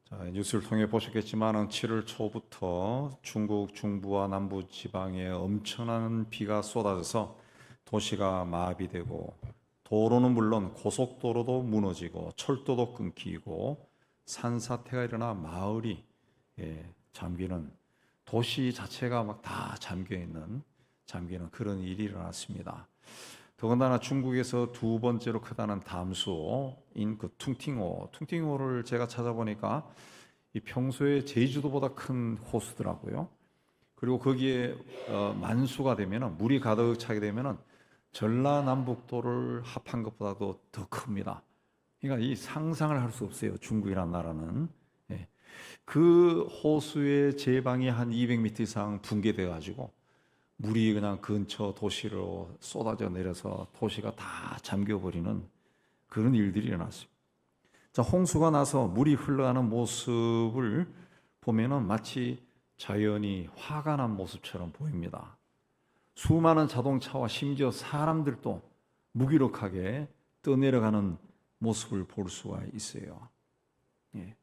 자, 뉴스를 통해 보셨겠지만 7월 초부터 중국 중부와 남부 지방에 엄청난 비가 쏟아져서 도시가 마비되고 도로는 물론 고속도로도 무너지고 철도도 끊기고 산사태가 일어나 마을이 잠기는, 도시 자체가 막 다 잠기는 그런 일이 일어났습니다. 더군다나 중국에서 두 번째로 크다는 담수호인 그 퉁팅호를 제가 찾아보니까 이 평소에 제주도보다 큰 호수더라고요. 그리고 거기에 만수가 되면은, 물이 가득 차게 되면은 전라남북도를 합한 것보다도 더 큽니다. 그러니까 이 상상을 할 수 없어요. 중국이라는 나라는. 예. 그 호수의 제방이 한 200m 이상 붕괴돼 가지고 물이 그냥 근처 도시로 쏟아져 내려서 도시가 다 잠겨버리는 그런 일들이 일어났습니다. 자, 홍수가 나서 물이 흘러가는 모습을 보면은 마치 자연이 화가 난 모습처럼 보입니다. 수많은 자동차와 심지어 사람들도 무기력하게 떠내려가는 모습을 볼 수가 있어요. 예.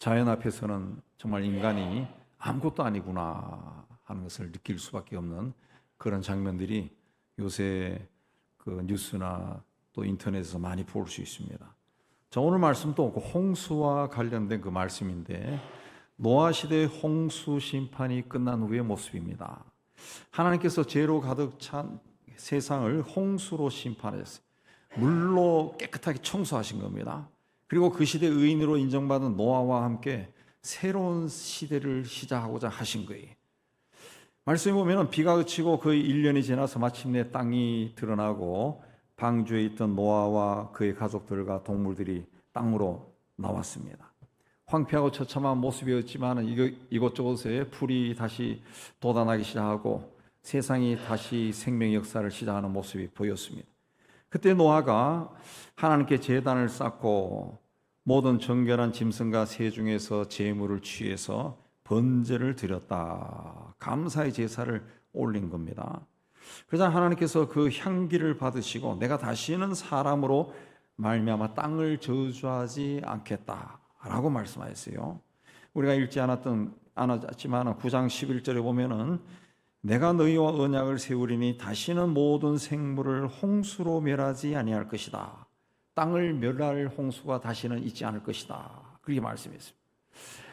자연 앞에서는 정말 인간이 아무것도 아니구나 하는 것을 느낄 수밖에 없는 그런 장면들이 요새 그 뉴스나 또 인터넷에서 많이 볼 수 있습니다. 자, 오늘 말씀도 그 홍수와 관련된 그 말씀인데, 노아 시대의 홍수 심판이 끝난 후의 모습입니다. 하나님께서 죄로 가득 찬 세상을 홍수로 심판하셨어요. 물로 깨끗하게 청소하신 겁니다. 그리고 그 시대 의인으로 인정받은 노아와 함께 새로운 시대를 시작하고자 하신 거예요. 말씀에 보면 비가 그치고 거의 1년이 지나서 마침내 땅이 드러나고 방주에 있던 노아와 그의 가족들과 동물들이 땅으로 나왔습니다. 황폐하고 처참한 모습이었지만 이곳저곳에 풀이 다시 돋아나기 시작하고 세상이 다시 생명의 역사를 시작하는 모습이 보였습니다. 그때 노아가 하나님께 제단을 쌓고 모든 정결한 짐승과 새 중에서 제물을 취해서 번제를 드렸다. 감사의 제사를 올린 겁니다. 그러자 하나님께서 그 향기를 받으시고 내가 다시는 사람으로 말미암아 땅을 저주하지 않겠다라고 말씀하셨어요. 우리가 읽지 않았지만 9장 11절에 보면은 내가 너희와 언약을 세우리니 다시는 모든 생물을 홍수로 멸하지 아니할 것이다. 땅을 멸할 홍수가 다시는 있지 않을 것이다. 그렇게 말씀했습니다.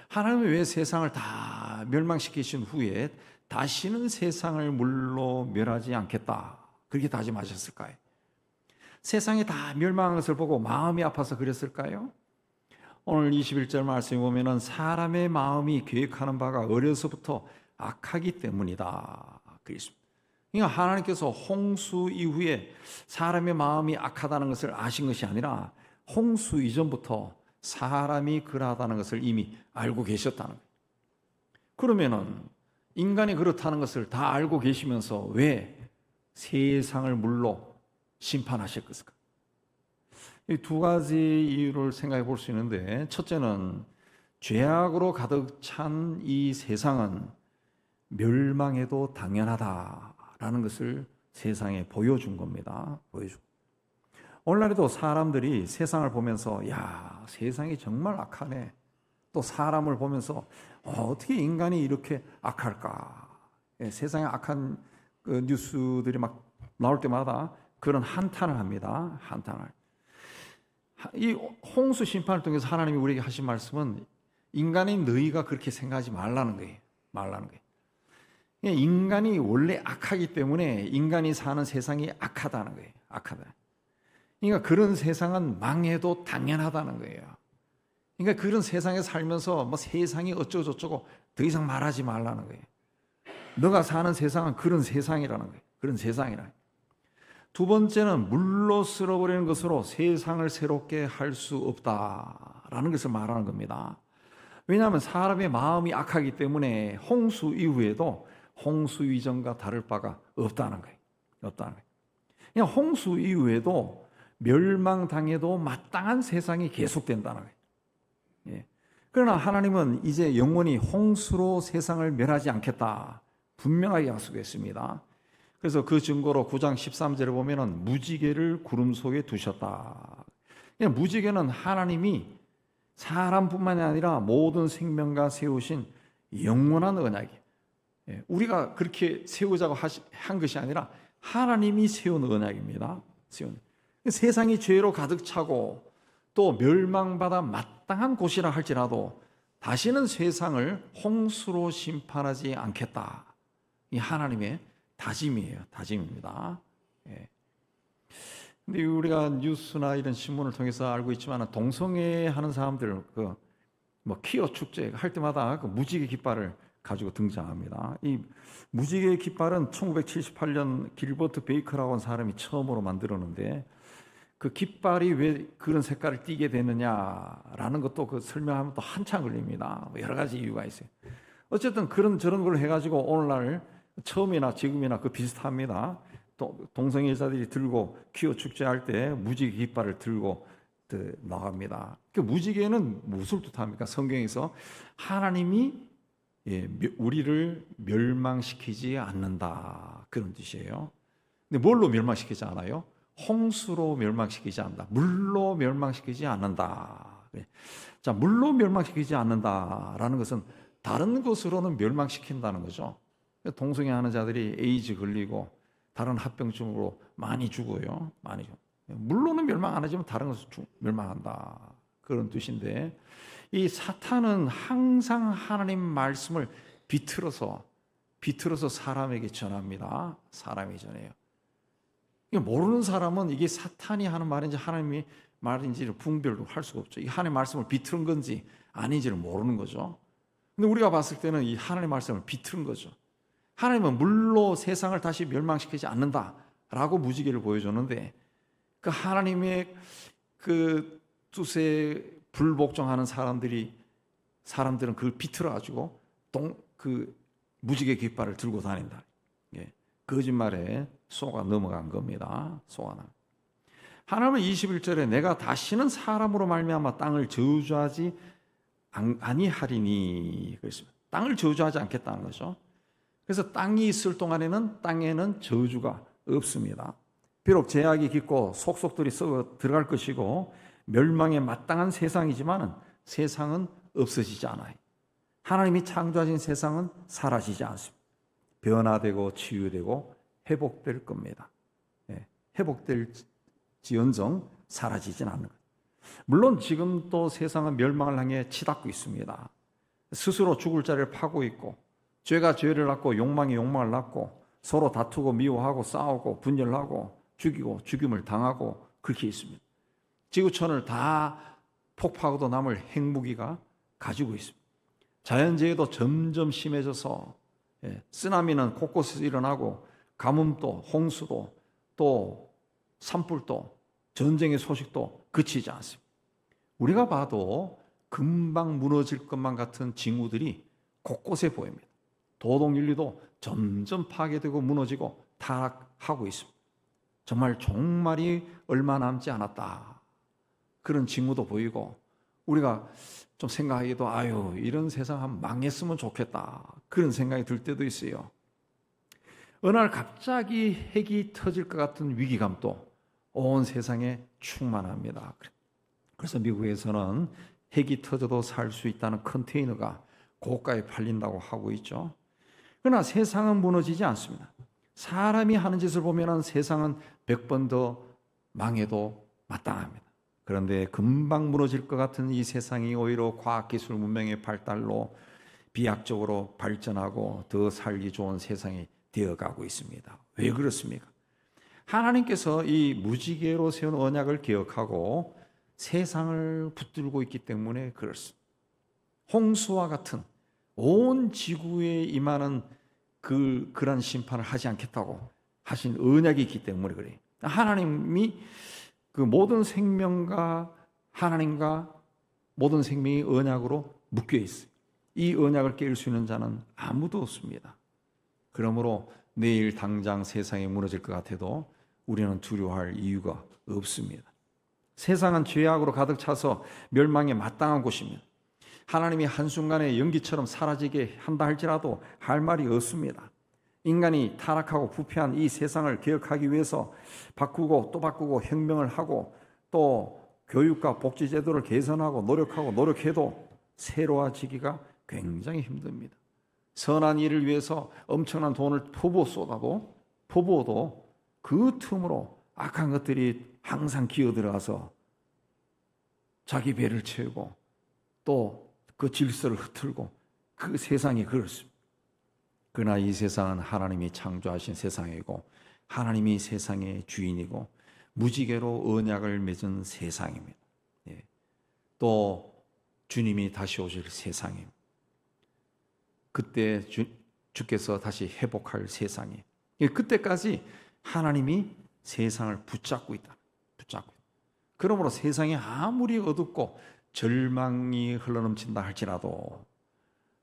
하나님은 왜 세상을 다 멸망시키신 후에 다시는 세상을 물로 멸하지 않겠다 그렇게 다짐하셨을까요? 세상이 다 멸망한 것을 보고 마음이 아파서 그랬을까요? 오늘 21절 말씀에 보면은 사람의 마음이 계획하는 바가 어려서부터 악하기 때문이다. 그랬습니다. 그러니까 하나님께서 홍수 이후에 사람의 마음이 악하다는 것을 아신 것이 아니라 홍수 이전부터 사람이 그러하다는 것을 이미 알고 계셨다는 거예요. 그러면은 인간이 그렇다는 것을 다 알고 계시면서 왜 세상을 물로 심판하실 것일까? 이 두 가지 이유를 생각해 볼 수 있는데, 첫째는 죄악으로 가득 찬 이 세상은 멸망해도 당연하다라는 것을 세상에 보여준 겁니다. 오늘날에도 사람들이 세상을 보면서 야, 세상이 정말 악하네. 또 사람을 보면서 어떻게 인간이 이렇게 악할까? 세상에 악한 그 뉴스들이 막 나올 때마다 그런 한탄을 합니다. 이 홍수 심판을 통해서 하나님이 우리에게 하신 말씀은 인간인 너희가 그렇게 생각하지 말라는 거예요. 인간이 원래 악하기 때문에 인간이 사는 세상이 악하다는 거예요. 그러니까 그런 세상은 망해도 당연하다는 거예요. 그러니까 그런 세상에 살면서 뭐 세상이 어쩌고저쩌고 더 이상 말하지 말라는 거예요. 너가 사는 세상은 그런 세상이라는 거예요. 그런 세상이라. 두 번째는 물로 쓸어버리는 것으로 세상을 새롭게 할 수 없다라는 것을 말하는 겁니다. 왜냐하면 사람의 마음이 악하기 때문에 홍수 이후에도 홍수 이전과 다를 바가 없다는 거예요. 그냥 홍수 이후에도 멸망당해도 마땅한 세상이 계속된다는 거예요. 예. 그러나 하나님은 이제 영원히 홍수로 세상을 멸하지 않겠다 분명하게 약속했습니다. 그래서 그 증거로 9장 13절에 보면은 무지개를 구름 속에 두셨다. 무지개는 하나님이 사람뿐만이 아니라 모든 생명과 세우신 영원한 언약이에요. 우리가 그렇게 세우자고 한 것이 아니라 하나님이 세운 언약입니다. 세상이 죄로 가득 차고 또 멸망받아 마땅한 곳이라 할지라도 다시는 세상을 홍수로 심판하지 않겠다. 이 하나님의 다짐이에요. 다짐입니다. 근데 우리가 뉴스나 이런 신문을 통해서 알고 있지만 동성애 하는 사람들 퀴어 축제 할 때마다 그 무지개 깃발을 가지고 등장합니다. 이 무지개 깃발은 1978년 길버트 베이커라고 하는 사람이 처음으로 만들었는데 그 깃발이 왜 그런 색깔을 띠게 되느냐라는 것도 그 설명하면 또 한참 걸립니다. 여러 가지 이유가 있어요. 어쨌든 저런 걸 해가지고 오늘날 처음이나 지금이나 그 비슷합니다. 또 동성애자들이 들고 퀴어 축제할 때 무지개 깃발을 들고 나갑니다. 그 무지개는 무엇을 뜻합니까? 성경에서 하나님이 우리를 멸망시키지 않는다 그런 뜻이에요. 근데 뭘로 멸망시키지 않아요? 홍수로 멸망시키지 않는다. 물로 멸망시키지 않는다. 자, 물로 멸망시키지 않는다라는 것은 다른 것으로는 멸망시킨다는 거죠. 동성애 하는 자들이 에이즈 걸리고 다른 합병증으로 많이 죽어요. 많이 죽어요. 물로는 멸망 안 하지만 다른 것은 멸망한다. 그런 뜻인데 이 사탄은 항상 하나님 말씀을 비틀어서 사람에게 전합니다. 사람이 전해요. 모르는 사람은 이게 사탄이 하는 말인지 하나님이 말인지를 분별도 할 수가 없죠. 이 하나님의 말씀을 비틀은 건지 아닌지를 모르는 거죠. 근데 우리가 봤을 때는 이 하나님의 말씀을 비틀은 거죠. 하나님은 물로 세상을 다시 멸망시키지 않는다라고 무지개를 보여줬는데 그 하나님의 그 뜻에 불복종하는 사람들은 그걸 비틀어 가지고 그 무지개 깃발을 들고 다닌다. 거짓말에 속아 넘어간 겁니다. 하나님은 21절에 내가 다시는 사람으로 말미암아 땅을 저주하지 아니하리니 그랬습니다. 땅을 저주하지 않겠다는 거죠. 그래서 땅이 있을 동안에는 땅에는 저주가 없습니다. 비록 제약이 깊고 속속들이 썩어 들어갈 것이고 멸망에 마땅한 세상이지만 세상은 없어지지 않아요. 하나님이 창조하신 세상은 사라지지 않습니다. 변화되고 치유되고 회복될 겁니다. 회복될지언정 사라지진 않는 거예요. 물론 지금 또 세상은 멸망을 향해 치닫고 있습니다. 스스로 죽을 자리를 파고 있고 죄가 죄를 낳고 욕망이 욕망을 낳고 서로 다투고 미워하고 싸우고 분열하고 죽이고 죽임을 당하고 그렇게 있습니다. 지구촌을 다 폭파하고도 남을 핵무기가 가지고 있습니다. 자연재해도 점점 심해져서 쓰나미는 곳곳에서 일어나고 가뭄도 홍수도 또 산불도 전쟁의 소식도 그치지 않습니다. 우리가 봐도 금방 무너질 것만 같은 징후들이 곳곳에 보입니다. 도덕윤리도 점점 파괴되고 무너지고 타락하고 있습니다. 정말 종말이 얼마 남지 않았다. 그런 징후도 보이고 우리가 좀 생각하기도 이런 세상 한번 망했으면 좋겠다. 그런 생각이 들 때도 있어요. 어느 날 갑자기 핵이 터질 것 같은 위기감도 온 세상에 충만합니다. 그래서 미국에서는 핵이 터져도 살 수 있다는 컨테이너가 고가에 팔린다고 하고 있죠. 그러나 세상은 무너지지 않습니다. 사람이 하는 짓을 보면 세상은 100번 더 망해도 마땅합니다. 그런데 금방 무너질 것 같은 이 세상이 오히려 과학기술 문명의 발달로 비약적으로 발전하고 더 살기 좋은 세상이 되어가고 있습니다. 왜 그렇습니까? 하나님께서 이 무지개로 세운 언약을 기억하고 세상을 붙들고 있기 때문에 그렇습니다. 홍수와 같은 온 지구에 임하는 그런 심판을 하지 않겠다고 하신 언약이 있기 때문에 그래요. 하나님이 그 모든 생명과 하나님과 모든 생명이 언약으로 묶여 있어요. 이 언약을 깰 수 있는 자는 아무도 없습니다. 그러므로 내일 당장 세상이 무너질 것 같아도 우리는 두려워할 이유가 없습니다. 세상은 죄악으로 가득 차서 멸망에 마땅한 곳입니다. 하나님이 한순간에 연기처럼 사라지게 한다 할지라도 할 말이 없습니다. 인간이 타락하고 부패한 이 세상을 개혁하기 위해서 바꾸고 또 바꾸고 혁명을 하고 또 교육과 복지 제도를 개선하고 노력해도 새로워지기가 굉장히 힘듭니다. 선한 일을 위해서 엄청난 돈을 퍼부어도 그 틈으로 악한 것들이 항상 기어들어가서 자기 배를 채우고 또 그 질서를 흐트르고 그 세상이 그렇습니다. 그러나 이 세상은 하나님이 창조하신 세상이고 하나님이 세상의 주인이고 무지개로 언약을 맺은 세상입니다. 또 주님이 다시 오실 세상입니다. 그때 주께서 다시 회복할 세상이에요. 그때까지 하나님이 세상을 붙잡고 있다. 그러므로 세상이 아무리 어둡고 절망이 흘러넘친다 할지라도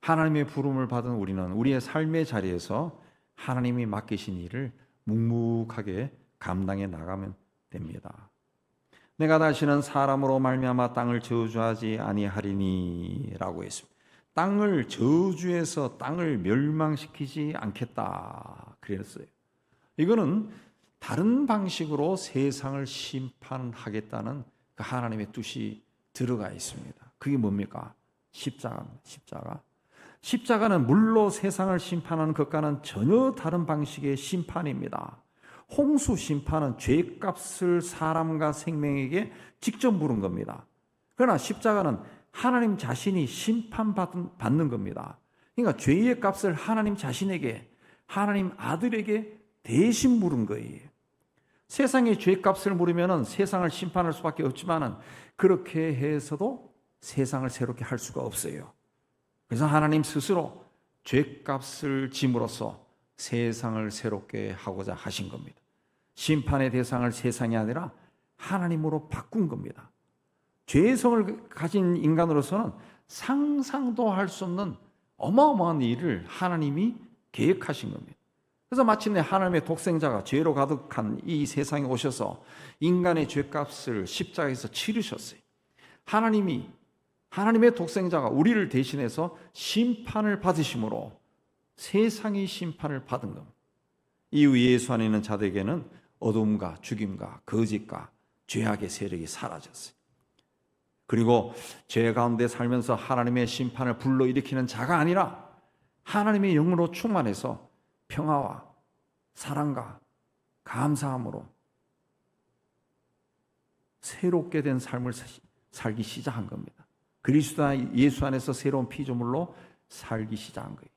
하나님의 부름을 받은 우리는 우리의 삶의 자리에서 하나님이 맡기신 일을 묵묵하게 감당해 나가면 됩니다. 내가 다시는 사람으로 말미암아 땅을 저주하지 아니하리니라고 했습니다. 땅을 저주해서 땅을 멸망시키지 않겠다 그랬어요. 이거는 다른 방식으로 세상을 심판하겠다는 그 하나님의 뜻이 들어가 있습니다. 그게 뭡니까? 십자가입니다. 십자가는 물로 세상을 심판하는 것과는 전혀 다른 방식의 심판입니다. 홍수 심판은 죄값을 사람과 생명에게 직접 물은 겁니다. 그러나 십자가는 하나님 자신이 심판받는 겁니다. 그러니까 죄의 값을 하나님 자신에게, 하나님 아들에게 대신 물은 거예요. 세상의 죄값을 물으면 세상을 심판할 수밖에 없지만은 그렇게 해서도 세상을 새롭게 할 수가 없어요. 그래서 하나님 스스로 죄값을 짐으로써 세상을 새롭게 하고자 하신 겁니다. 심판의 대상을 세상이 아니라 하나님으로 바꾼 겁니다. 죄성을 가진 인간으로서는 상상도 할 수 없는 어마어마한 일을 하나님이 계획하신 겁니다. 그래서 마침내 하나님의 독생자가 죄로 가득한 이 세상에 오셔서 인간의 죄값을 십자가에서 치르셨어요. 하나님의 독생자가 우리를 대신해서 심판을 받으심으로 세상이 심판을 받은 겁니다. 이후 예수 안에 있는 자들에게는 어둠과 죽임과 거짓과 죄악의 세력이 사라졌어요. 그리고 죄 가운데 살면서 하나님의 심판을 불러일으키는 자가 아니라 하나님의 영으로 충만해서 평화와 사랑과 감사함으로 새롭게 된 삶을 살기 시작한 겁니다. 그리스도 예수 안에서 새로운 피조물로 살기 시작한 거예요.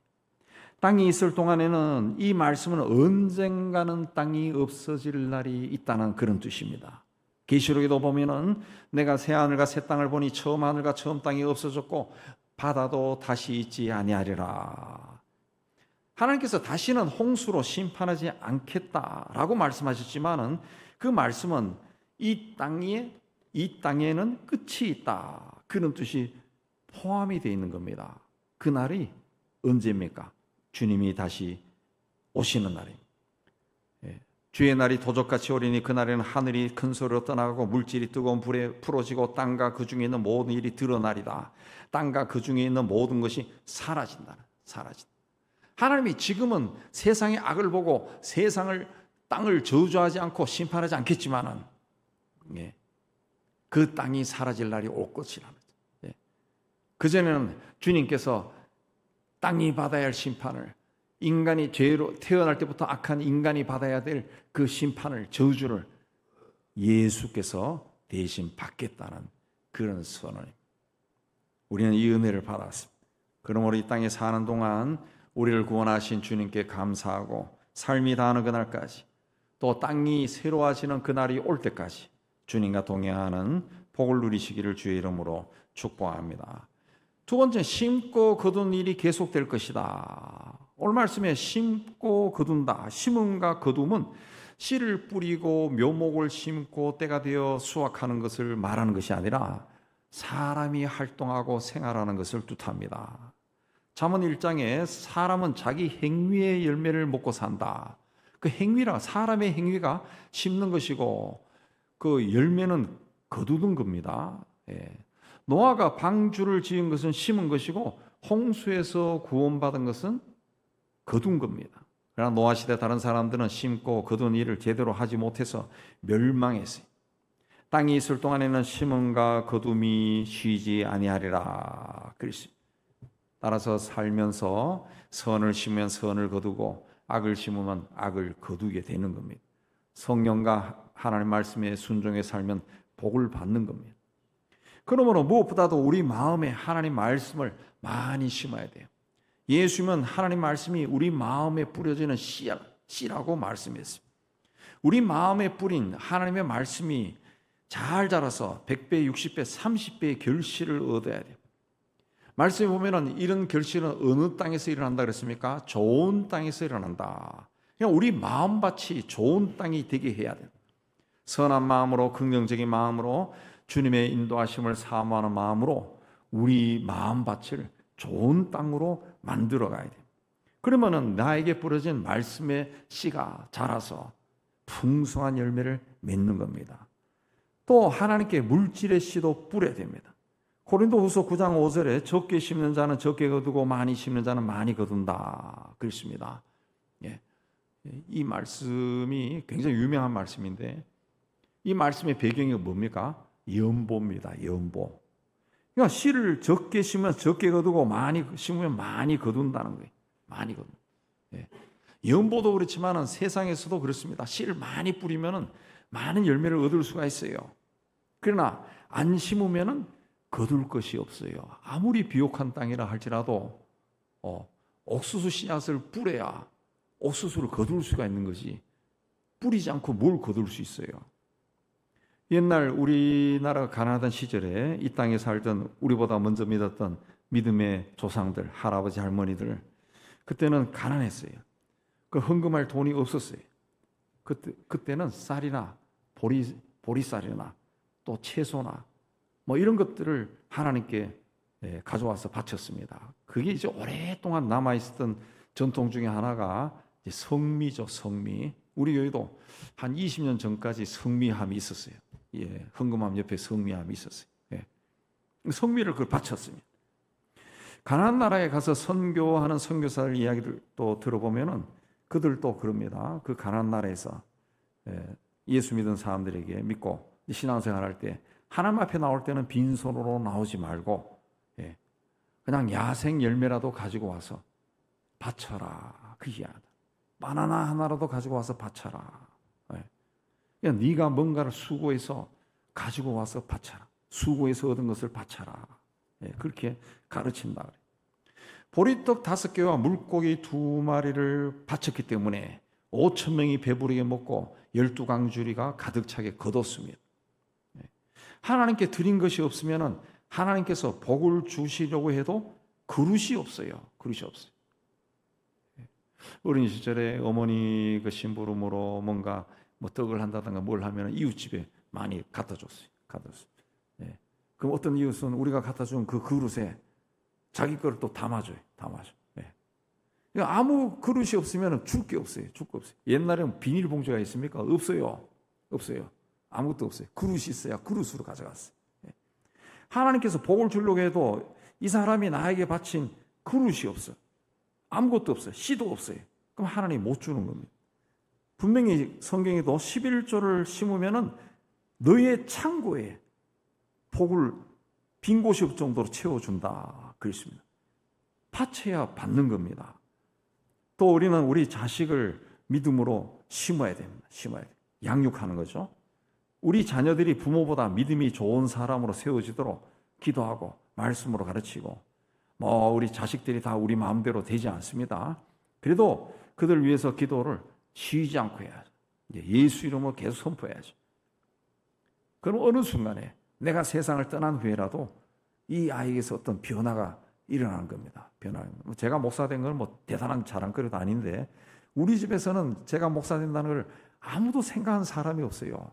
땅이 있을 동안에는 이 말씀은 언젠가는 땅이 없어질 날이 있다는 그런 뜻입니다. 계시록에도 보면은 내가 새 하늘과 새 땅을 보니 처음 하늘과 처음 땅이 없어졌고 바다도 다시 있지 아니하리라. 하나님께서 다시는 홍수로 심판하지 않겠다라고 말씀하셨지만은 그 말씀은 이 땅에는 끝이 있다. 그런 뜻이 포함이 되어 있는 겁니다. 그 날이 언제입니까? 주님이 다시 오시는 날입니다. 주의 날이 도적같이 오리니 그날에는 하늘이 큰 소리로 떠나가고 물질이 뜨거운 불에 풀어지고 땅과 그 중에 있는 모든 일이 드러나리다. 땅과 그 중에 있는 모든 것이 사라진다. 하나님이 지금은 세상의 악을 보고 땅을 저주하지 않고 심판하지 않겠지만은 그 땅이 사라질 날이 올 것이라는 거죠. 그전에는 주님께서 땅이 받아야 할 심판을, 인간이 죄로 태어날 때부터 악한 인간이 받아야 될 그 심판을, 저주를 예수께서 대신 받겠다는 그런 선언입니다. 우리는 이 은혜를 받았습니다. 그러므로 이 땅에 사는 동안 우리를 구원하신 주님께 감사하고 삶이 다하는 그날까지, 또 땅이 새로워지는 그날이 올 때까지 주님과 동행하는 복을 누리시기를 주의 이름으로 축복합니다. 두 번째, 심고 거둔 일이 계속될 것이다. 오늘 말씀에 심고 거둔다, 심음과 거둠은 씨를 뿌리고 묘목을 심고 때가 되어 수확하는 것을 말하는 것이 아니라 사람이 활동하고 생활하는 것을 뜻합니다. 잠언 1장에 사람은 자기 행위의 열매를 먹고 산다. 그 행위라, 사람의 행위가 심는 것이고 그 열매는 거두는 겁니다. 노아가 방주를 지은 것은 심은 것이고 홍수에서 구원받은 것은 거둔 겁니다. 그러나 노아 시대 다른 사람들은 심고 거둔 일을 제대로 하지 못해서 멸망했어요. 땅이 있을 동안에는 심음과 거둠이 쉬지 아니하리라. 그랬습니다. 따라서 살면서 선을 심으면 선을 거두고 악을 심으면 악을 거두게 되는 겁니다. 성령과 하나님 말씀에 순종해 살면 복을 받는 겁니다. 그러므로 무엇보다도 우리 마음에 하나님 말씀을 많이 심어야 돼요. 예수님은 하나님 말씀이 우리 마음에 뿌려지는 씨라고 말씀했습니다. 우리 마음에 뿌린 하나님의 말씀이 잘 자라서 100배, 60배, 30배의 결실을 얻어야 돼요. 말씀에 보면은 이런 결실은 어느 땅에서 일어난다 그랬습니까? 좋은 땅에서 일어난다. 그냥 우리 마음밭이 좋은 땅이 되게 해야 돼요. 선한 마음으로, 긍정적인 마음으로, 주님의 인도하심을 사모하는 마음으로 우리 마음밭을 좋은 땅으로 만들어 가야 돼요. 그러면은 나에게 뿌려진 말씀의 씨가 자라서 풍성한 열매를 맺는 겁니다. 또 하나님께 물질의 씨도 뿌려야 됩니다. 고린도후서 9장 5절에 적게 심는 자는 적게 거두고 많이 심는 자는 많이 거둔다 그랬습니다. 예. 이 말씀이 굉장히 유명한 말씀인데 이 말씀의 배경이 뭡니까? 연보입니다. 연보. 그러니까 씨를 적게 심으면 적게 거두고 많이 심으면 많이 거둔다는 거예요. 많이 거둔. 예. 연보도 그렇지만 세상에서도 그렇습니다. 씨를 많이 뿌리면 많은 열매를 얻을 수가 있어요. 그러나 안 심으면 거둘 것이 없어요. 아무리 비옥한 땅이라 할지라도 옥수수 씨앗을 뿌려야 옥수수를 거둘 수가 있는 것이 뿌리지 않고 뭘 거둘 수 있어요. 옛날 우리나라가 가난하던 시절에 이 땅에 살던 우리보다 먼저 믿었던 믿음의 조상들, 할아버지, 할머니들 그때는 가난했어요. 그 헌금할 돈이 없었어요. 그때는 쌀이나 보리쌀이나 또 채소나 뭐 이런 것들을 하나님께 가져와서 바쳤습니다. 그게 이제 오랫동안 남아있었던 전통 중에 하나가 이제 성미죠, 성미. 우리 교회도 한 20년 전까지 성미함이 있었어요. 예, 헌금함 옆에 성미함이 있었어요. 예. 성미를 그걸 바쳤습니다. 가나안 나라에 가서 선교하는 선교사들 이야기를 또 들어보면은 그들도 그럽니다. 그 가나안 나라에서 예수 믿은 사람들에게 믿고 신앙생활할 때 하나님 앞에 나올 때는 빈손으로 나오지 말고 그냥 야생 열매라도 가지고 와서 바쳐라. 그 이야기다. 바나나 하나라도 가지고 와서 바쳐라. 그냥 네가 뭔가를 수고해서 가지고 와서 바쳐라. 수고해서 얻은 것을 바쳐라. 그렇게 가르친다. 보리떡 5개와 물고기 2마리를 바쳤기 때문에 5,000명이 배부르게 먹고 12강주리가 가득 차게 거뒀습니다. 하나님께 드린 것이 없으면 하나님께서 복을 주시려고 해도 그릇이 없어요. 그릇이 없어요. 어린 시절에 어머니 그 심부름으로 뭔가 뭐 떡을 한다든가 뭘 하면 이웃집에 많이 갖다 줬어요. 그럼 어떤 이웃은 우리가 갖다 준 그 그릇에 자기 거를 또 담아줘요. 그러니까 아무 그릇이 없으면 줄 게 없어요. 줄 거 없어요. 옛날에는 비닐봉지가 있습니까? 없어요. 아무것도 없어요. 그릇이 있어야 그릇으로 가져갔어요. 하나님께서 복을 주려고 해도 이 사람이 나에게 바친 그릇이 없어. 아무것도 없어요. 씨도 없어요. 그럼 하나님이 못 주는 겁니다. 분명히 성경에도 11조를 심으면은 너의 창고에 복을 빈 곳이 없을 정도로 채워준다. 그랬습니다. 파채야 받는 겁니다. 또 우리는 우리 자식을 믿음으로 심어야 됩니다. 심어야 돼요. 양육하는 거죠. 우리 자녀들이 부모보다 믿음이 좋은 사람으로 세워지도록 기도하고 말씀으로 가르치고 우리 자식들이 다 우리 마음대로 되지 않습니다. 그래도 그들 위해서 기도를 쉬지 않고 해야죠. 예수 이름으로 계속 선포해야죠. 그럼 어느 순간에 내가 세상을 떠난 후에라도 이 아이에게서 어떤 변화가 일어나는 겁니다. 제가 목사 된 건 뭐 대단한 자랑거리도 아닌데 우리 집에서는 제가 목사 된다는 걸 아무도 생각한 사람이 없어요.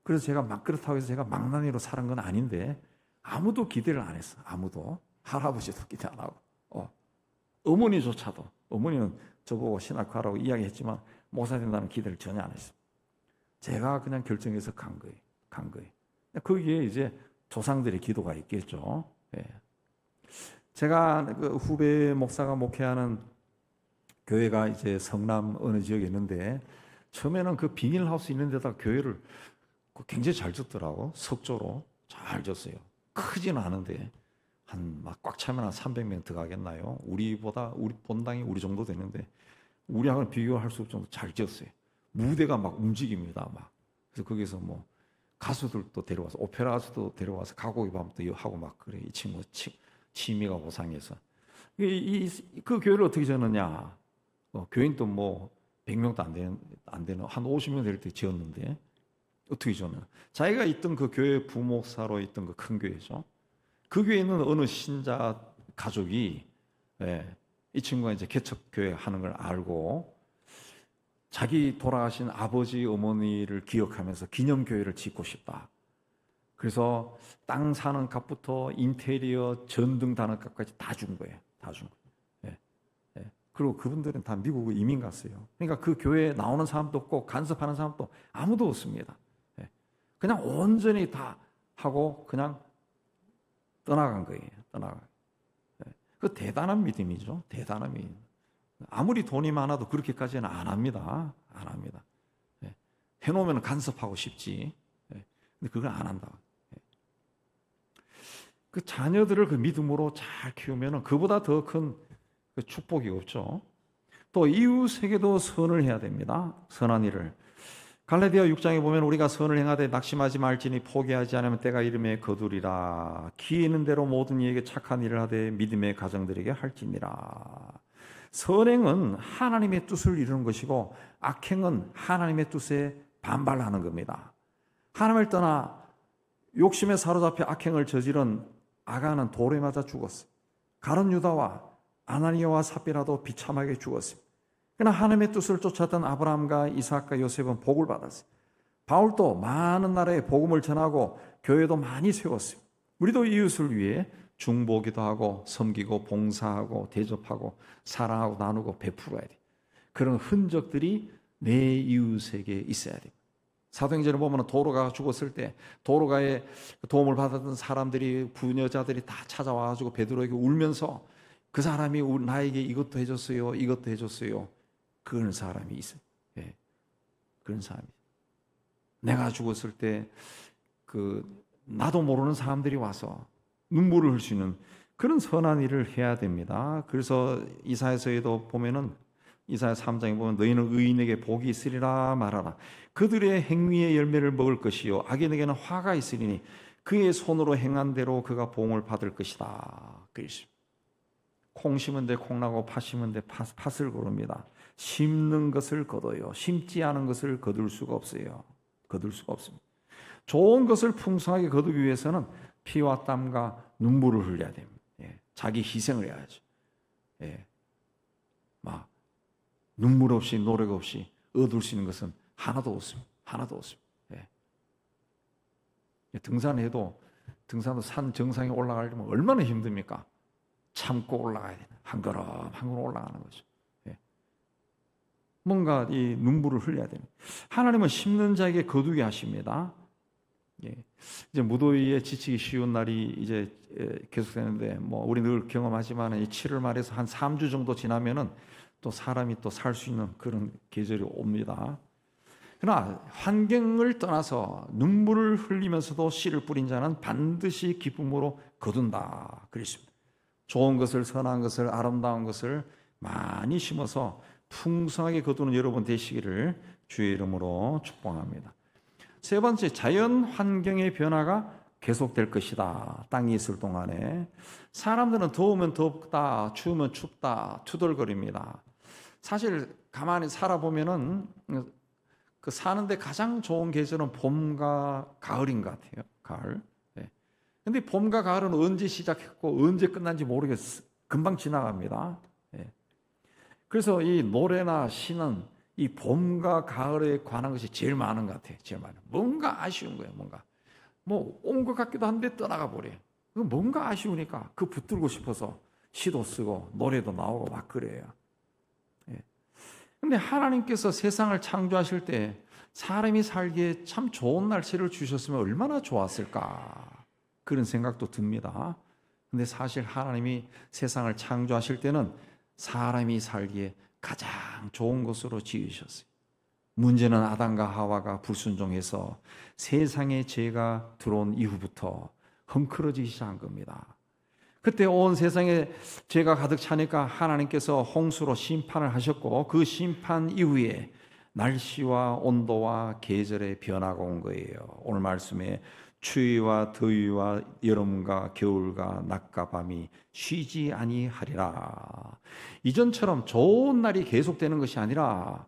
그래서 제가 막 그렇다고 해서 제가 망나니로 살은 건 아닌데 아무도 기대를 안 했어. 아무도. 할아버지도 기대 안 하고 어머니조차도 어머니는 저보고 신학하라고 이야기했지만 목사 된다는 기대를 전혀 안 했어요. 제가 그냥 결정해서 간 거예요. 거기에 이제 조상들의 기도가 있겠죠. 제가 그 후배 목사가 목회하는 교회가 이제 성남 어느 지역에 있는데 처음에는 그 비닐하우스 있는 데다가 교회를 굉장히 잘 졌더라고. 석조로 잘 졌어요. 크지는 않은데 한 막 꽉 차면 한 300명 들어가겠나요? 우리 본당이 우리 정도 되는데 우리하고는 비교할 수 없을 정도 잘 지었어요. 무대가 막 움직입니다. 막. 그래서 거기서 뭐 가수들도 데려와서 오페라 가수도 데려와서 가곡의 밤도 하고 막 그래. 이 친구 취미가 고상해서 그 교회를 어떻게 지었느냐? 교인도 뭐 100명도 안 되는 한 50명 될 때 지었는데 어떻게 지었냐? 자기가 있던 그 교회 부목사로 있던 그 큰 교회죠. 그 교회에 있는 어느 신자 가족이 이 친구가 이제 개척교회 하는 걸 알고 자기 돌아가신 아버지 어머니를 기억하면서 기념교회를 짓고 싶다. 그래서 땅 사는 값부터 인테리어 전등 다는 값까지 다 준 거예요. 다 준 거예요. 그리고 그분들은 다 미국에 이민 갔어요. 그러니까 그 교회에 나오는 사람도 없고 간섭하는 사람도 아무도 없습니다. 그냥 온전히 다 하고 그냥 떠나간 거예요. 그 대단한 믿음이죠. 대단한 믿음. 아무리 돈이 많아도 그렇게까지는 안 합니다. 안 합니다. 해놓으면 간섭하고 싶지. 근데 그걸 안 한다. 그 자녀들을 그 믿음으로 잘 키우면 그보다 더 큰 축복이 없죠. 또 이웃에게도 선을 해야 됩니다. 선한 일을. 갈라디아 6장에 보면 우리가 선을 행하되 낙심하지 말지니 포기하지 않으면 때가 이름에 거두리라. 기회 있는 대로 모든 이에게 착한 일을 하되 믿음의 가정들에게 할지니라. 선행은 하나님의 뜻을 이루는 것이고 악행은 하나님의 뜻에 반발하는 겁니다. 하나님을 떠나 욕심에 사로잡혀 악행을 저지른 아간은 돌에 맞아 죽었어. 가룟 유다와 아나니아와 삽비라도 비참하게 죽었습니다. 그러나 하나님의 뜻을 쫓았던 아브라함과 이삭과 요셉은 복을 받았어요. 바울도 많은 나라에 복음을 전하고 교회도 많이 세웠어요. 우리도 이웃을 위해 중보기도 하고 섬기고 봉사하고 대접하고 사랑하고 나누고 베풀어야 돼. 그런 흔적들이 내 이웃에게 있어야 돼. 사도행전을 보면 도로가 죽었을 때 도로가에 도움을 받았던 사람들이 부녀자들이 다 찾아와가지고 베드로에게 울면서 그 사람이 나에게 이것도 해줬어요, 이것도 해줬어요. 그런 사람이 있어요. 그런 사람이. 내가 죽었을 때 나도 모르는 사람들이 와서 눈물을 흘릴 수 있는 그런 선한 일을 해야 됩니다. 그래서 이사야서에도 보면은 이사야 3장에 보면 너희는 의인에게 복이 있으리라 말하라. 그들의 행위의 열매를 먹을 것이요 악인에게는 화가 있으리니 그의 손으로 행한 대로 그가 보응을 받을 것이다. 콩 심은 데 콩나고 팥 심은 데 팥을 거둡니다. 심는 것을 거둬요. 심지 않은 것을 거둘 수가 없어요. 거둘 수가 없습니다. 좋은 것을 풍성하게 거두기 위해서는 피와 땀과 눈물을 흘려야 됩니다. 자기 희생을 해야죠. 막 눈물 없이 노력 없이 얻을 수 있는 것은 하나도 없습니다. 하나도 없습니다. 등산도 산 정상에 올라가려면 얼마나 힘듭니까? 참고 올라가야 돼요. 한 걸음 한 걸음 올라가는 거죠. 뭔가 이 눈물을 흘려야 됩니다. 하나님은 심는 자에게 거두게 하십니다. 이제 무더위에 지치기 쉬운 날이 이제 계속되는데 뭐 우리 늘 경험하지만 이 7월 말에서 한 3주 정도 지나면은 또 사람이 또 살 수 있는 그런 계절이 옵니다. 그러나 환경을 떠나서 눈물을 흘리면서도 씨를 뿌린 자는 반드시 기쁨으로 거둔다. 그랬습니다. 좋은 것을, 선한 것을, 아름다운 것을 많이 심어서 풍성하게 거두는 여러분 되시기를 주의 이름으로 축복합니다. 세 번째, 자연 환경의 변화가 계속될 것이다. 땅이 있을 동안에 사람들은 더우면 덥다, 추우면 춥다, 투덜거립니다. 사실 가만히 살아보면은 그 사는데 가장 좋은 계절은 봄과 가을인 것 같아요. 가을. 근데 봄과 가을은 언제 시작했고 언제 끝난지 모르겠어요. 금방 지나갑니다. 그래서 이 노래나 시는 이 봄과 가을에 관한 것이 제일 많은 것 같아요. 제일 많은. 뭔가 아쉬운 거예요. 뭔가 뭐 온 것 같기도 한데 떠나가 버려요. 뭔가 아쉬우니까 그 붙들고 싶어서 시도 쓰고 노래도 나오고 막 그래요. 근데 하나님께서 세상을 창조하실 때 사람이 살기에 참 좋은 날씨를 주셨으면 얼마나 좋았을까 그런 생각도 듭니다. 근데 사실 하나님이 세상을 창조하실 때는 사람이 살기에 가장 좋은 곳으로 지으셨어요. 문제는 아담과 하와가 불순종해서 세상에 죄가 들어온 이후부터 헝클어지기 시작한 겁니다. 그때 온 세상에 죄가 가득 차니까 하나님께서 홍수로 심판을 하셨고, 그 심판 이후에 날씨와 온도와 계절의 변화가 온 거예요. 오늘 말씀에 추위와 더위와 여름과 겨울과 낮과 밤이 쉬지 아니하리라. 이전처럼 좋은 날이 계속되는 것이 아니라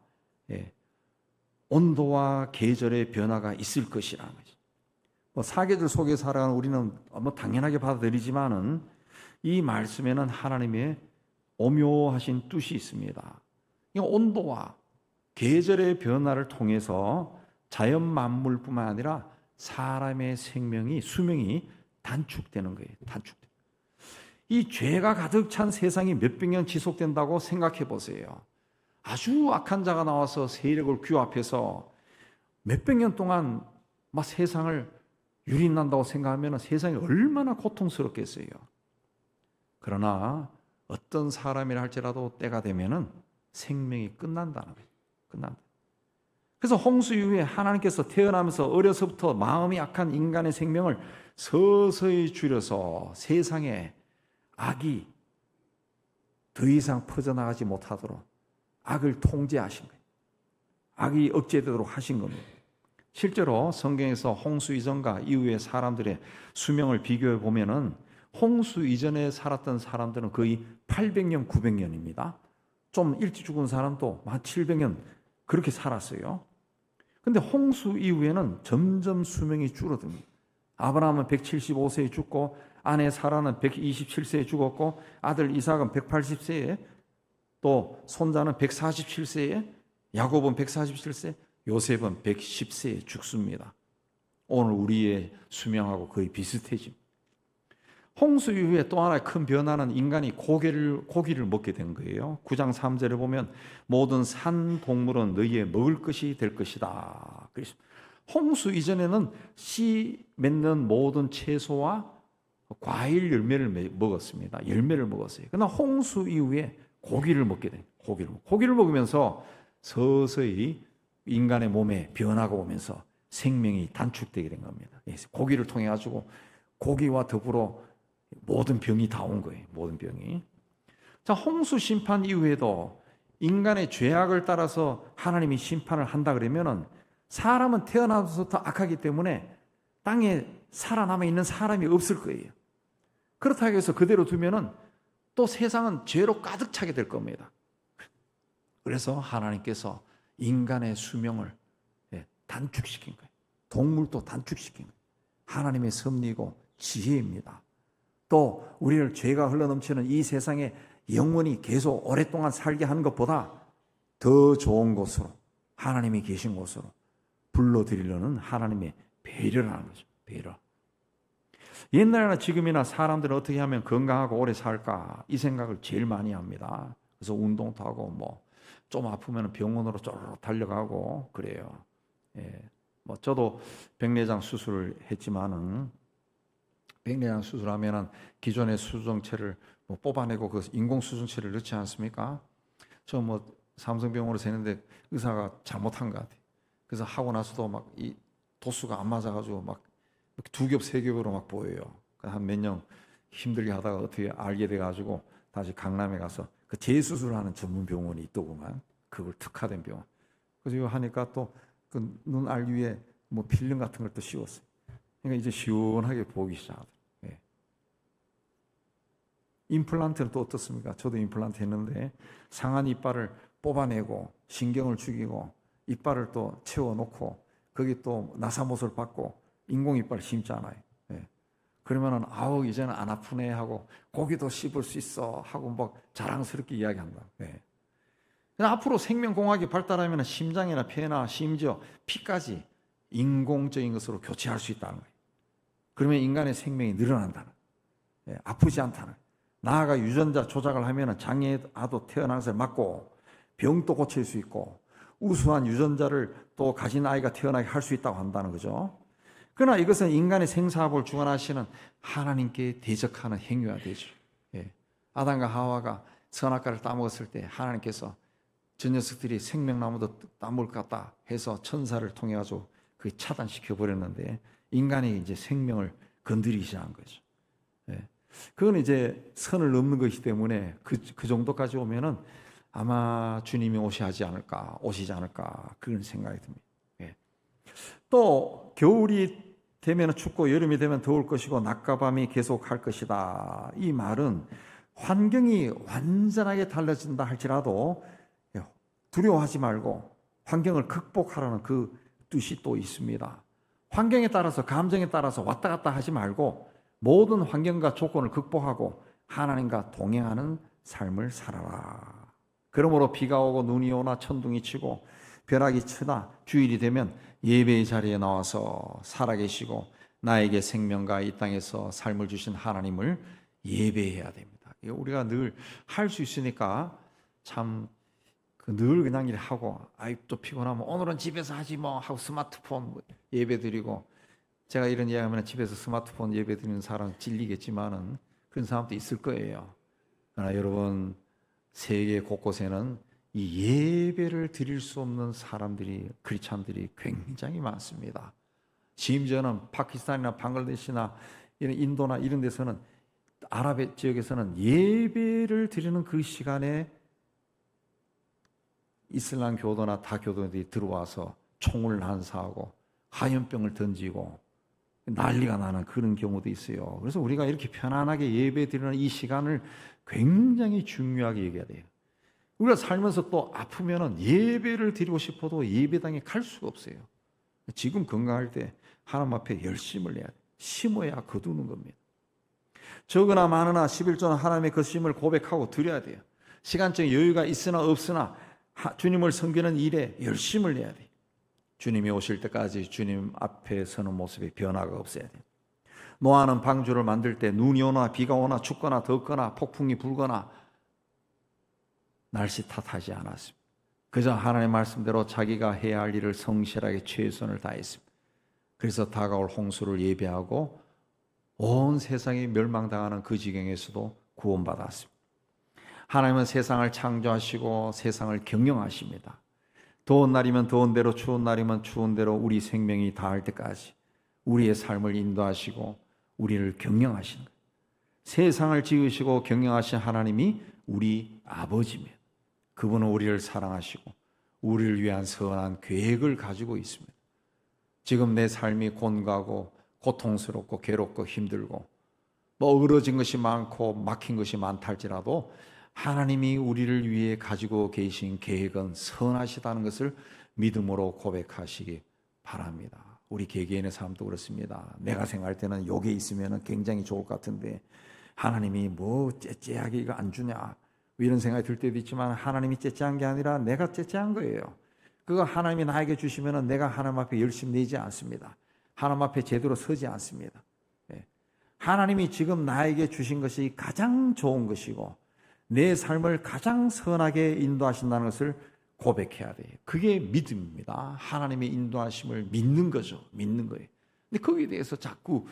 온도와 계절의 변화가 있을 것이라는 거죠. 사계절 속에 살아가는 우리는 당연하게 받아들이지만은 이 말씀에는 하나님의 오묘하신 뜻이 있습니다. 이 온도와 계절의 변화를 통해서 자연 만물뿐만 아니라 사람의 수명이 단축되는 거예요. 이 죄가 가득 찬 세상이 몇백 년 지속된다고 생각해 보세요. 아주 악한 자가 나와서 세력을 규합해서 몇백 년 동안 막 세상을 유린한다고 생각하면 세상이 얼마나 고통스럽겠어요. 그러나 어떤 사람이라 할지라도 때가 되면은 생명이 끝난다는 거예요. 끝난다. 그래서 홍수 이후에 하나님께서 태어나면서 어려서부터 마음이 악한 인간의 생명을 서서히 줄여서 세상에 악이 더 이상 퍼져나가지 못하도록 악을 통제하신 거예요. 악이 억제되도록 하신 겁니다. 실제로 성경에서 홍수 이전과 이후의 사람들의 수명을 비교해 보면은 홍수 이전에 살았던 사람들은 거의 800년, 900년입니다. 좀 일찍 죽은 사람도 한 700년 그렇게 살았어요. 근데 홍수 이후에는 점점 수명이 줄어듭니다. 아브라함은 175세에 죽고, 아내 사라는 127세에 죽었고, 아들 이삭은 180세에, 또 손자는 147세에, 야곱은 147세, 요셉은 110세에 죽습니다. 오늘 우리의 수명하고 거의 비슷해집니다. 홍수 이후에 또 하나의 큰 변화는 인간이 고기를 먹게 된 거예요. 9장 3절에 보면 모든 산 동물은 너희의 먹을 것이 될 것이다. 그래서 홍수 이전에는 씨 맺는 모든 채소와 과일 열매를 먹었습니다. 열매를 먹었어요. 그러나 홍수 이후에 고기를 먹게 된 고기를 먹으면서 서서히 인간의 몸에 변화가 오면서 생명이 단축되게 된 겁니다. 고기를 통해 가지고 고기와 더불어 모든 병이 다 온 거예요. 모든 병이. 자, 홍수 심판 이후에도 인간의 죄악을 따라서 하나님이 심판을 한다 그러면은 사람은 태어나서부터 악하기 때문에 땅에 살아남아 있는 사람이 없을 거예요. 그렇다고 해서 그대로 두면은 또 세상은 죄로 가득 차게 될 겁니다. 그래서 하나님께서 인간의 수명을 단축시킨 거예요. 동물도 단축시킨 거예요. 하나님의 섭리고 지혜입니다. 또 우리를 죄가 흘러넘치는 이 세상에 영원히 계속 오랫동안 살게 하는 것보다 더 좋은 곳으로, 하나님이 계신 곳으로 불러들이려는 하나님의 배려라는 거죠. 배려. 옛날이나 지금이나 사람들은 어떻게 하면 건강하고 오래 살까, 이 생각을 제일 많이 합니다. 그래서 운동도 하고 좀 아프면 병원으로 쪼르륵 달려가고 그래요. 저도 백내장 수술을 했지만은, 백내장 수술하면은 기존의 수정체를 뽑아내고 그 인공 수정체를 넣지 않습니까? 저 삼성병원으로 새는데 의사가 잘못한 것 같아요. 그래서 하고 나서도 막 이 도수가 안 맞아가지고 막 2겹, 3겹으로 막 보여요. 한 몇 년 힘들게 하다가 어떻게 알게 돼가지고 다시 강남에 가서 그 재수술하는 전문 병원이 있더구만. 그걸 특화된 병원. 그래서 이거 하니까 또 그 눈 알 위에 필름 같은 걸 또 씌웠어요. 그러니까 이제 시원하게 보기 시작하더라고요. 임플란트는 또 어떻습니까? 저도 임플란트 했는데 상한 이빨을 뽑아내고 신경을 죽이고 이빨을 또 채워놓고 거기 또 나사못을 받고 인공 이빨 심잖아요. 그러면은 아우 이제는 안 아프네 하고 고기도 씹을 수 있어 하고 자랑스럽게 이야기한다. 앞으로 생명공학이 발달하면 심장이나 폐나 심지어 피까지 인공적인 것으로 교체할 수 있다는 거예요. 그러면 인간의 생명이 늘어난다는 거예요. 아프지 않다는 거예요. 나아가 유전자 조작을 하면 장애아도 태어난 것을 막고 병도 고칠 수 있고 우수한 유전자를 또 가진 아이가 태어나게 할 수 있다고 한다는 거죠. 그러나 이것은 인간의 생사합을 주관하시는 하나님께 대적하는 행위가 되죠. 아담과 하와가 선악과를 따먹었을 때 하나님께서 저 녀석들이 생명나무도 따먹을 것 같다 해서 천사를 통해 가지고 그 차단시켜 버렸는데 인간이 이제 생명을 건드리기 시작한 거죠. 예. 그건 이제 선을 넘는 것이기 때문에 그 정도까지 오면은 아마 주님이 오시지 않을까 그런 생각이 듭니다. 예. 또 겨울이 되면 춥고 여름이 되면 더울 것이고 낮과 밤이 계속할 것이다. 이 말은 환경이 완전하게 달라진다 할지라도 두려워하지 말고 환경을 극복하라는 그 뜻이 또 있습니다. 환경에 따라서 감정에 따라서 왔다 갔다 하지 말고 모든 환경과 조건을 극복하고 하나님과 동행하는 삶을 살아라. 그러므로 비가 오고 눈이 오나 천둥이 치고 벼락이 치나 주일이 되면 예배의 자리에 나와서 살아계시고 나에게 생명과 이 땅에서 삶을 주신 하나님을 예배해야 됩니다. 우리가 늘 할 수 있으니까 참 늘 그냥 일 하고 또 피곤하면 오늘은 집에서 하지 뭐 하고 스마트폰 예배 드리고, 제가 이런 이야기하면 집에서 스마트폰 예배 드리는 사람 질리겠지만은 그런 사람도 있을 거예요. 그러나 여러분, 세계 곳곳에는 이 예배를 드릴 수 없는 사람들이, 크리스찬들이 굉장히 많습니다. 심지어는 파키스탄이나 방글라데시나 이런 인도나 이런 데서는, 아랍 지역에서는 예배를 드리는 그 시간에 이슬람 교도나 다교도들이 들어와서 총을 난사하고 화염병을 던지고 난리가 나는 그런 경우도 있어요. 그래서 우리가 이렇게 편안하게 예배 드리는 이 시간을 굉장히 중요하게 여겨야 돼요. 우리가 살면서 또 아프면은 예배를 드리고 싶어도 예배당에 갈 수가 없어요. 지금 건강할 때 하나님 앞에 열심을 내야 돼요. 심어야 거두는 겁니다. 적으나 많으나 11조는 하나님의 그 심을 고백하고 드려야 돼요. 시간적 여유가 있으나 없으나 주님을 섬기는 일에 열심을 내야 돼요. 주님이 오실 때까지 주님 앞에 서는 모습에 변화가 없어야 돼요. 노아는 방주를 만들 때 눈이 오나 비가 오나 춥거나 덥거나 폭풍이 불거나 날씨 탓하지 않았습니다. 그저 하나님의 말씀대로 자기가 해야 할 일을 성실하게 최선을 다했습니다. 그래서 다가올 홍수를 예배하고 온 세상이 멸망당하는 그 지경에서도 구원받았습니다. 하나님은 세상을 창조하시고 세상을 경영하십니다. 더운 날이면 더운 대로, 추운 날이면 추운 대로 우리 생명이 다할 때까지 우리의 삶을 인도하시고 우리를 경영하시는 거예요. 세상을 지으시고 경영하신 하나님이 우리 아버지입니다. 그분은 우리를 사랑하시고 우리를 위한 선한 계획을 가지고 있습니다. 지금 내 삶이 곤가고 고통스럽고 괴롭고 힘들고 어그러진 것이 많고 막힌 것이 많다 할지라도 하나님이 우리를 위해 가지고 계신 계획은 선하시다는 것을 믿음으로 고백하시기 바랍니다. 우리 개개인의 삶도 그렇습니다. 내가 생각할 때는 요게 있으면 굉장히 좋을 것 같은데 하나님이 뭐 째째하게 이거 안 주냐 이런 생각이 들 때도 있지만, 하나님이 째째한 게 아니라 내가 째째한 거예요. 그거 하나님이 나에게 주시면 내가 하나님 앞에 열심히 내지 않습니다. 하나님 앞에 제대로 서지 않습니다. 하나님이 지금 나에게 주신 것이 가장 좋은 것이고 내 삶을 가장 선하게 인도하신다는 것을 고백해야 돼요. 그게 믿음입니다. 하나님의 인도하심을 믿는 거죠. 믿는 거예요. 근데 거기에 대해서 자꾸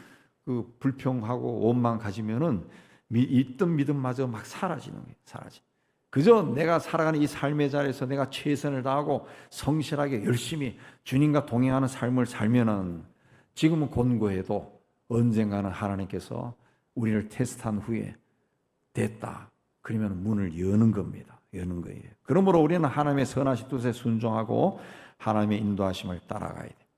그 불평하고 원망 가지면은 있던 믿음마저 막 사라지는 거예요. 그저 내가 살아가는 이 삶의 자리에서 내가 최선을 다하고 성실하게 열심히 주님과 동행하는 삶을 살면은 지금은 곤고해도 언젠가는 하나님께서 우리를 테스트한 후에 됐다. 그러면 문을 여는 겁니다. 여는 거예요. 그러므로 우리는 하나님의 선하신 뜻에 순종하고 하나님의 인도하심을 따라가야 돼요.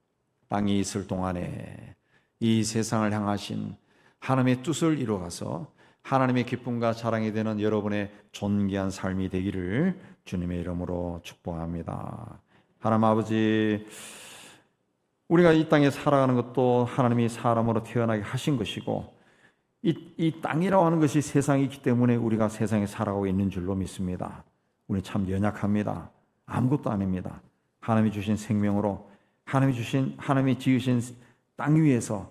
땅이 있을 동안에 이 세상을 향하신 하나님의 뜻을 이루어가서 하나님의 기쁨과 자랑이 되는 여러분의 존귀한 삶이 되기를 주님의 이름으로 축복합니다. 하나님 아버지, 우리가 이 땅에 살아가는 것도 하나님이 사람으로 태어나게 하신 것이고 이 땅이라고 하는 것이 세상이기 때문에 우리가 세상에 살아가고 있는 줄로 믿습니다. 우리 참 연약합니다. 아무것도 아닙니다. 하나님이 주신 생명으로 하나님이 지으신 땅 위에서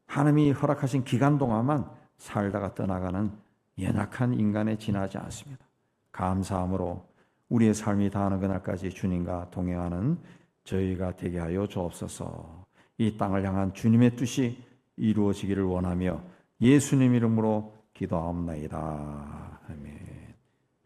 하나님이 허락하신 기간 동안만 살다가 떠나가는 연약한 인간에 지나지 않습니다. 감사함으로 우리의 삶이 다하는 그날까지 주님과 동행하는 저희가 되게 하여 주옵소서. 이 땅을 향한 주님의 뜻이 이루어지기를 원하며 예수님 이름으로 기도하옵나이다.